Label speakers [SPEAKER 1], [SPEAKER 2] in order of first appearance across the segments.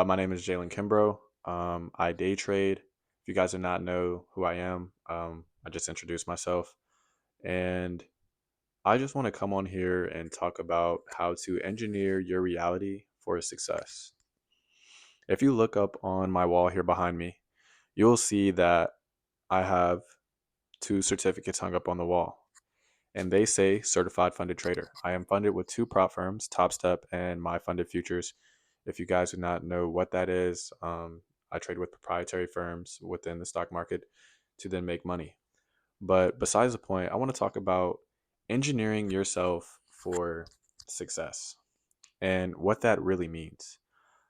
[SPEAKER 1] My name is Jalen Kimbrough. I day trade. If you guys do not know who I am, I just introduced myself. And I just want to come on here and talk about how to engineer your reality for success. If you look up on my wall here behind me, you'll see that I have two certificates hung up on the wall. And they say certified funded trader. I am funded with two prop firms, Top Step and My Funded Futures. If you guys do not know what that is, I trade with proprietary firms within the stock market to then make money. But besides the point, I want to talk about engineering yourself for success and what that really means.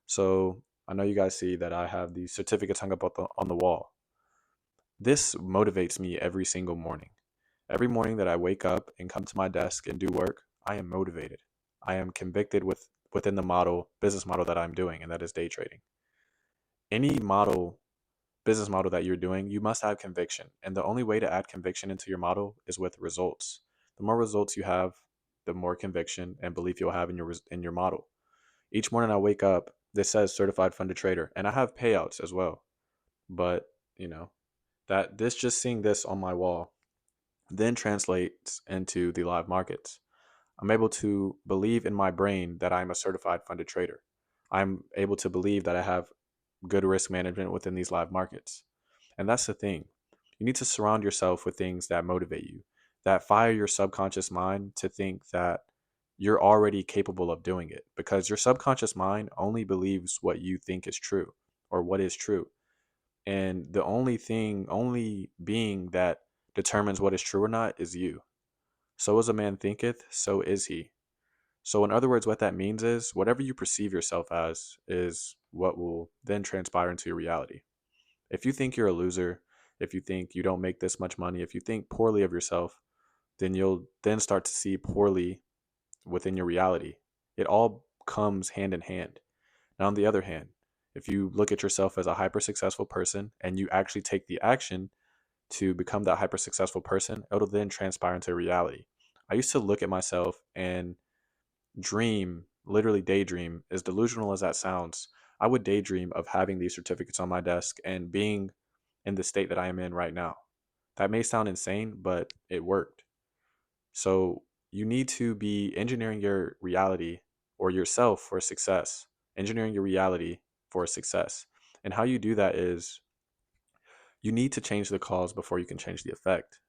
[SPEAKER 1] So I know you guys see that I have these certificates hung up on the wall. This motivates me every single morning. Every morning that I wake up and come to my desk and do work, I am motivated. I am convicted within the business model that I'm doing, and that is day trading. Any business model that you're doing, you must have conviction. And the only way to add conviction into your model is with results. The more results you have, the more conviction and belief you'll have in your model. Each morning I wake up, this says certified funded trader, and I have payouts as well. But, you know, that this just seeing this on my wall then translates into the live markets. I'm able to believe in my brain that I'm a certified funded trader. I'm able to believe that I have good risk management within these live markets. And that's the thing. You need to surround yourself with things that motivate you, that fire your subconscious mind to think that you're already capable of doing it, because your subconscious mind only believes what you think is true or what is true. And the only being that determines what is true or not is you. So as a man thinketh, so is he. So, in other words, what that means is whatever you perceive yourself as is what will then transpire into your reality. If you think you're a loser, if you think you don't make this much money, if you think poorly of yourself, then you'll then start to see poorly within your reality. It all comes hand in hand. Now, on the other hand, if you look at yourself as a hyper successful person and you actually take the action to become that hyper successful person, it'll then transpire into reality. I used to look at myself and dream, literally daydream, as delusional as that sounds. I would daydream of having these certificates on my desk and being in the state that I am in right now. That may sound insane, but it worked. So you need to be engineering your reality or yourself for success, engineering your reality for success. And how you do that is you need to change the cause before you can change the effect.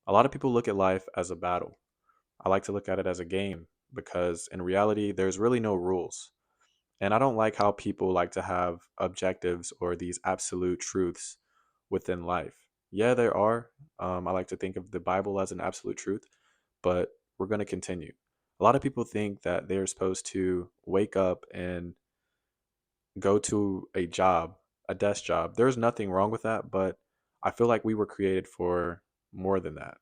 [SPEAKER 1] A lot of people look at life as a battle. I like to look at it as a game because in reality, there's really no rules. And I don't like how people like to have objectives or these absolute truths within life. Yeah, there are. I like to think of the Bible as an absolute truth, but we're going to continue. A lot of people think that they're supposed to wake up and go to a job, a desk job. There's nothing wrong with that, but I feel like we were created for more than that.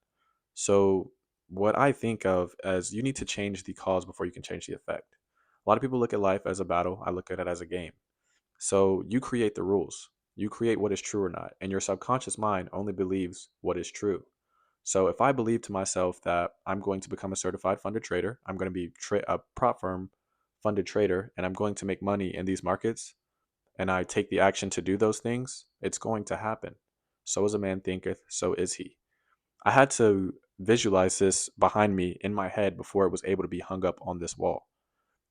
[SPEAKER 1] So, what I think of as you need to change the cause before you can change the effect. A lot of people look at life as a battle. I look at it as a game. So, you create the rules. You create what is true or not, and your subconscious mind only believes what is true. So, if I believe to myself that I'm going to become a certified funded trader, I'm going to be a prop firm funded trader, and I'm going to make money in these markets, and I take the action to do those things, it's going to happen. So as a man thinketh, so is he. I had to visualize this behind me in my head before it was able to be hung up on this wall.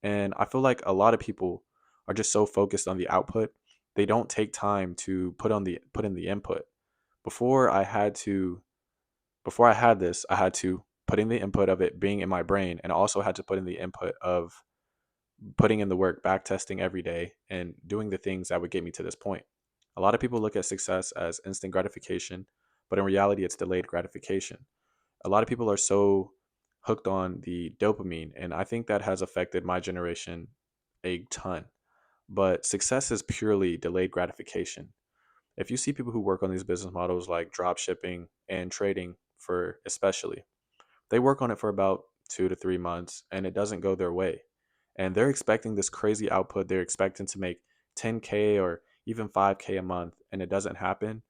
[SPEAKER 1] And I feel like a lot of people are just so focused on the output, they don't take time to put in the input. Before I had to Before I had this, I had to put in the input of it being in my brain, and I also had to put in the input of putting in the work, back testing every day, and doing the things that would get me to this point. A lot of people look at success as instant gratification, but in reality, it's delayed gratification. A lot of people are so hooked on the dopamine, and I think that has affected my generation a ton. But success is purely delayed gratification. If you see people who work on these business models like drop shipping and trading, for especially, they work on it for about 2 to 3 months and it doesn't go their way. And they're expecting this crazy output. They're expecting to make 10K or even 5K a month, and it doesn't happen.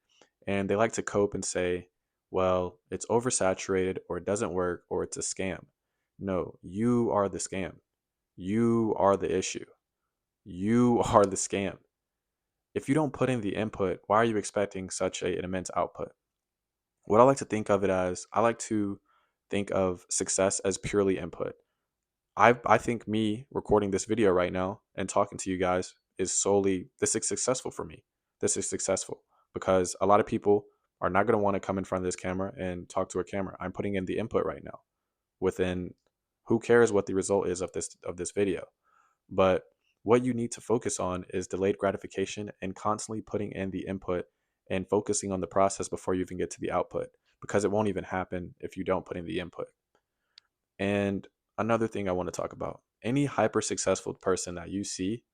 [SPEAKER 1] And they like to cope and say, well, it's oversaturated, or it doesn't work, or it's a scam. No, you are the scam. You are the issue. You are the scam. If you don't put in the input, why are you expecting such an immense output? What I like to think of it as, I like to think of success as purely input. I think me recording this video right now and talking to you guys is solely, this is successful for me. This is successful because a lot of people are not going to want to come in front of this camera and talk to a camera. I'm putting in the input right now. Within, who cares what the result is of this video? But what you need to focus on is delayed gratification and constantly putting in the input and focusing on the process before you even get to the output, because it won't even happen if you don't put in the input. And another thing I want to talk about, any hyper successful person that you see,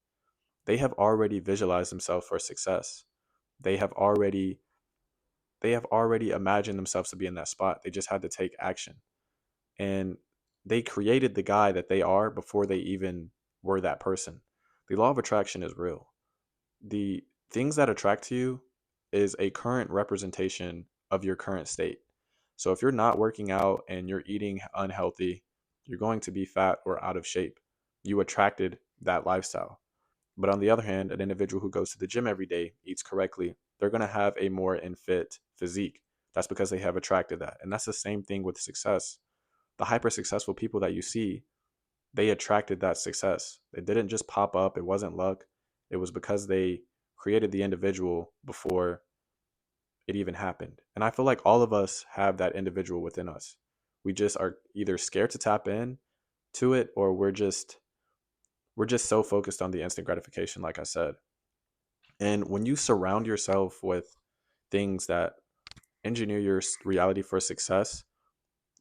[SPEAKER 1] they have already visualized themselves for success. They have already imagined themselves to be in that spot. They just had to take action. And they created the guy that they are before they even were that person. The law of attraction is real. The things that attract to you is a current representation of your current state. So if you're not working out and you're eating unhealthy, you're going to be fat or out of shape. You attracted that lifestyle. But on the other hand, an individual who goes to the gym every day, eats correctly, they're going to have a more in fit physique. That's because they have attracted that. And that's the same thing with success. The hyper successful people that you see, they attracted that success. It didn't just pop up. It wasn't luck. It was because they created the individual before it even happened. And I feel like all of us have that individual within us. We just are either scared to tap in to it, or we're just so focused on the instant gratification, like I said. And when you surround yourself with things that engineer your reality for success,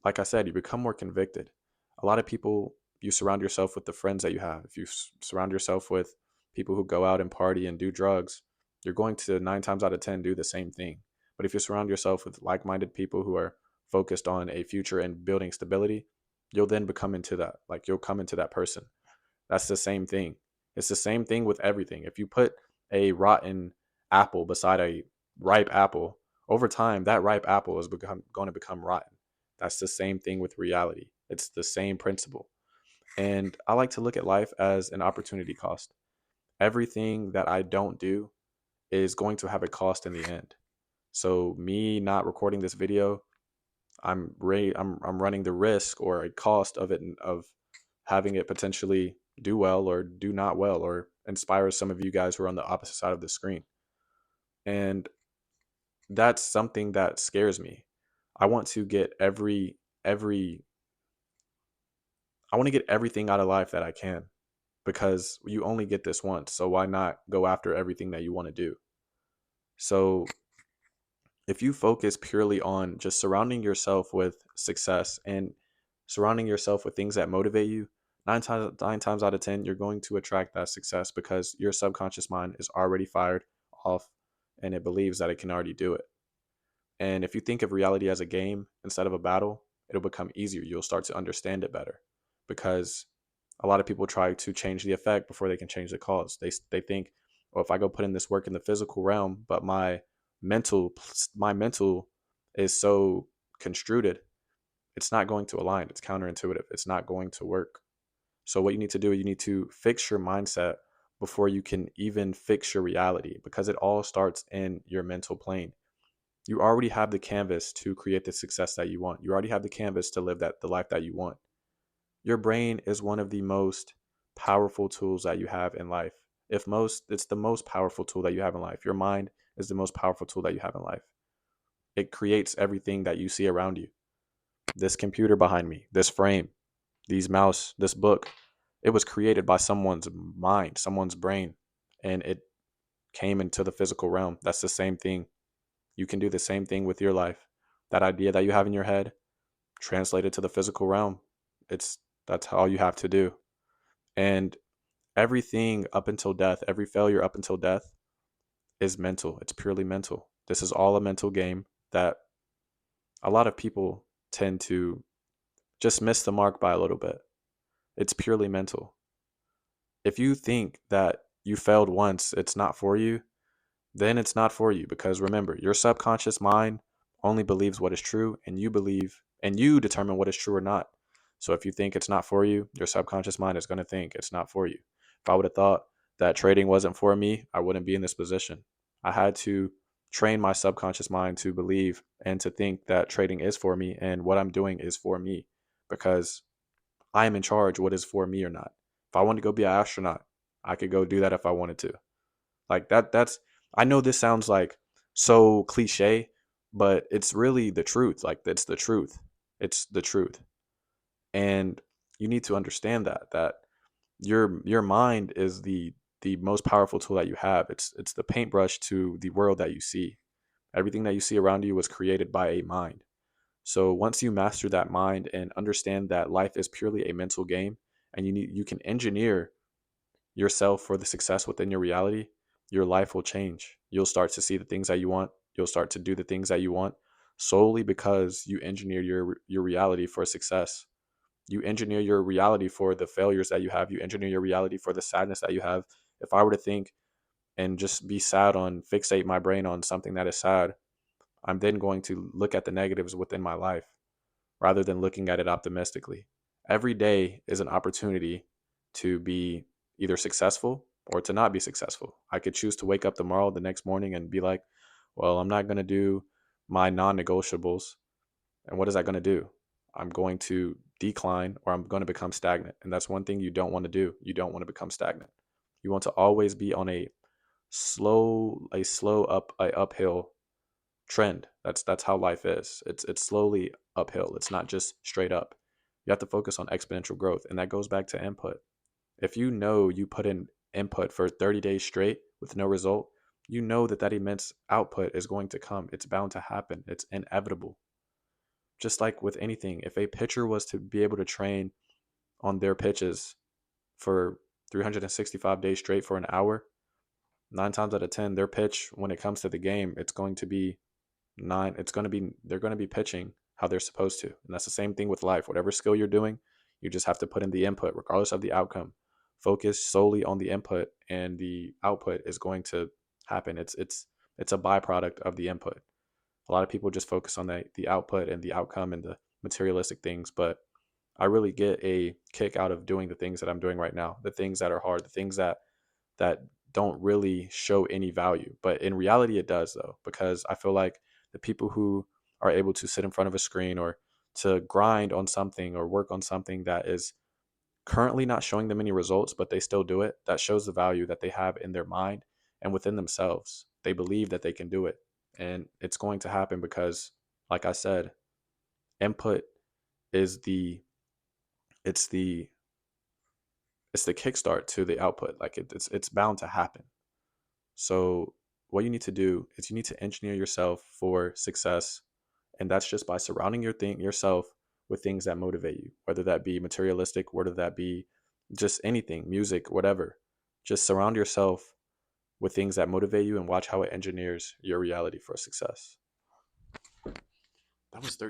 [SPEAKER 1] like I said, you become more convicted. A lot of people, you surround yourself with the friends that you have. If you surround yourself with people who go out and party and do drugs, you're going to 9 times out of 10 do the same thing. But if you surround yourself with like minded people who are focused on a future and building stability, you'll then become into that. Like you'll come into that person. That's the same thing. It's the same thing with everything. If you put a rotten apple beside a ripe apple, over time, that ripe apple is going to become rotten. That's the same thing with reality. It's the same principle. And I like to look at life as an opportunity cost. Everything that I don't do is going to have a cost in the end. So me not recording this video, I'm running the risk or a cost of it, of having it potentially do well or do not well, or inspire some of you guys who are on the opposite side of the screen. And that's something that scares me. I want to get every I want to get everything out of life that I can, because you only get this once. So why not go after everything that you want to do? So if you focus purely on just surrounding yourself with success and surrounding yourself with things that motivate you, nine times out of 10, you're going to attract that success because your subconscious mind is already fired off and it believes that it can already do it. And if you think of reality as a game instead of a battle, it'll become easier. You'll start to understand it better, because a lot of people try to change the effect before they can change the cause. They think, oh, if I go put in this work in the physical realm, but mental my mental is so construed, it's not going to align. It's counterintuitive. It's not going to work. So what you need to do, you need to fix your mindset before you can even fix your reality, because it all starts in your mental plane. You already have the canvas to create the success that you want. You already have the canvas to live the life that you want. Your brain is one of the most powerful tools that you have in life. It's the most powerful tool that you have in life. Your mind is the most powerful tool that you have in life. It creates everything that you see around you. This computer behind me, this frame, these mouse, this book, it was created by someone's mind, someone's brain, and it came into the physical realm. That's the same thing. You can do the same thing with your life. That idea that you have in your head, translate it to the physical realm. It's That's all you have to do. And everything up until death, every failure up until death is mental. It's purely mental. This is all a mental game that a lot of people tend to just miss the mark by a little bit. It's purely mental. If you think that you failed once, it's not for you, then it's not for you, because remember, your subconscious mind only believes what is true, and you determine what is true or not. So if you think it's not for you, your subconscious mind is going to think it's not for you. If I would have thought that trading wasn't for me, I wouldn't be in this position. I had to train my subconscious mind to believe and to think that trading is for me and what I'm doing is for me, because I am in charge what is for me or not. If I want to go be an astronaut, I could go do that if I wanted to. Like that's I know this sounds like so cliche, but it's really the truth. Like it's the truth. It's the truth. And you need to understand that your mind is the most powerful tool that you have. It's the paintbrush to the world that you see. Everything that you see around you was created by a mind. So once you master that mind and understand that life is purely a mental game, and you can engineer yourself for the success within your reality, your life will change. You'll start to see the things that you want. You'll start to do the things that you want solely because you engineer your reality for success. You engineer your reality for the failures that you have. You engineer your reality for the sadness that you have. If I were to think and just be sad on fixate my brain on something that is sad, I'm then going to look at the negatives within my life rather than looking at it optimistically. Every day is an opportunity to be either successful or to not be successful. I could choose to wake up tomorrow, the next morning, and be like, well, I'm not going to do my non negotiables. And what is that going to do? I'm going to decline or I'm going to become stagnant. And that's one thing you don't want to do. You don't want to become stagnant. You want to always be on a uphill trend. That's how life is. It's slowly uphill. It's not just straight up. You have to focus on exponential growth, and that goes back to input. If you know you put in input for 30 days straight with no result, you know that immense output is going to come. It's bound to happen. It's inevitable. Just like with anything, if a pitcher was to be able to train on their pitches for 365 days straight for an hour, 9 times out of 10, their pitch when it comes to the game, it's going to be nine. It's going to be, they're going to be pitching how they're supposed to. And that's the same thing with life. Whatever skill you're doing, you just have to put in the input, regardless of the outcome. Focus solely on the input, and the output is going to happen. It's a byproduct of the input. A lot of people just focus on the output and the outcome and the materialistic things, but I really get a kick out of doing the things that I'm doing right now, the things that are hard, the things that don't really show any value. But in reality, it does, though, because I feel like the people who are able to sit in front of a screen or to grind on something or work on something that is currently not showing them any results, but they still do it, that shows the value that they have in their mind and within themselves. They believe that they can do it. And it's going to happen because, like I said, input is it's the it's the kickstart to the output. Like it's bound to happen. So what you need to do is you need to engineer yourself for success, and that's just by surrounding yourself with things that motivate you, whether that be materialistic, whether that be just anything, music, whatever. Just surround yourself with things that motivate you and watch how it engineers your reality for success. That was